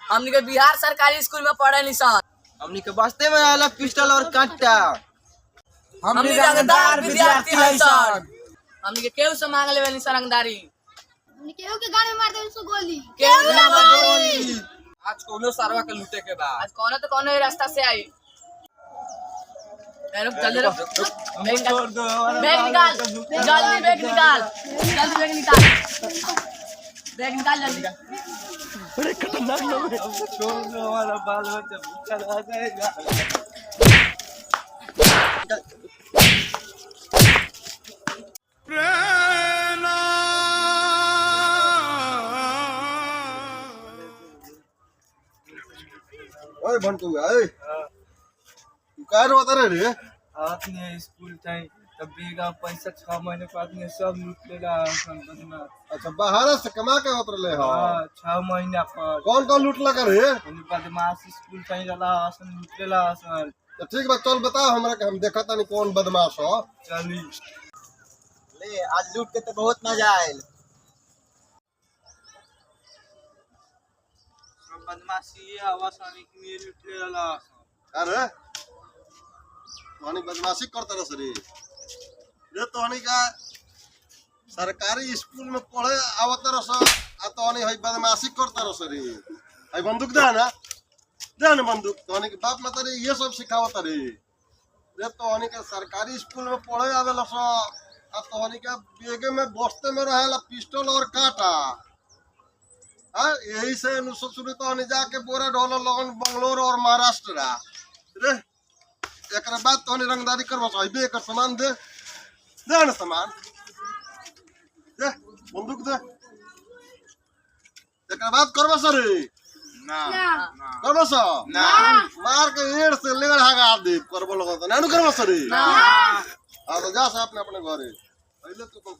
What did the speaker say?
हमनी के बिहार सरकारी स्कूल में पढ़े निशान। हमनी के बस्ते में अलग पिस्टल और काटा। हमनी रंगदार विद्यार्थी हैं सर। हमनी के केहू से मांग लेवे निशान रंगदारी। हमनी केहू के गाड़ी में मार दे उसको गोली। केहू ना गोली। आज कोनो सरवा के लूटे के बाद आज कोनो तो कोनो ही रास्ता से आई। रुक जल्दी रुक। बैग निकाल जल्दी बैग निकाल जल्दी बैग निकाल बैग निकाल जल्दी। बड़े खतरनाक लोग हैं। छोड़ दो हमारा बाल बच्चा भूखा रह जाएगा। ओए बंटू ए तू का रोता रे आपने स्कूल टाइम तब बेगा पैसा 6 महीने बाद में सब लूट लेला बदमाश। अच्छा बाहर से कमा के होत रहे हो। हां 6 महीना पर कौन कौन लूट लगा रे? उन बदमाश स्कूल टाइम जाला असन लूट लेला असन। तो ठीक बा चल बताओ हमरा के हम देखा तानी कौन बदमाश हो। चली ले आज लूट के तो बहुत मजा आयल। सब बदमाशी आवाज आने के लिए लूट लेला। अरे तोहनी बदमाशी करता रह रे। रे तोहनी का सरकारी स्कूल में पढ़े आवत रह आ तोहनी हई बदमाशी करता रह रे। हई बंदूक दे ना बंदूक। तोहनी के बाप माता रे ये सब सिखावत रे। रे तोहनी के सरकारी स्कूल में पढ़े आवेला आ तोहनी का बेगे में बस्ते में रहेला पिस्टल और काटा। हाँ यही से शुरू तोहनी जाके बोरा ढोल लगन बंगलोर और महाराष्ट्र रे। एक बाद तोहनी रंगदारी करवा चाहिए। एक सामान दे ना सामान दे बंदूक दे। एक बाद करवा सर ना करवा सा ना मार के एड़ से लेड़ हगा दे करबो लगा तो नानू करवा सर। हाँ तो जा सा अपने अपने घरे पहले तो कौन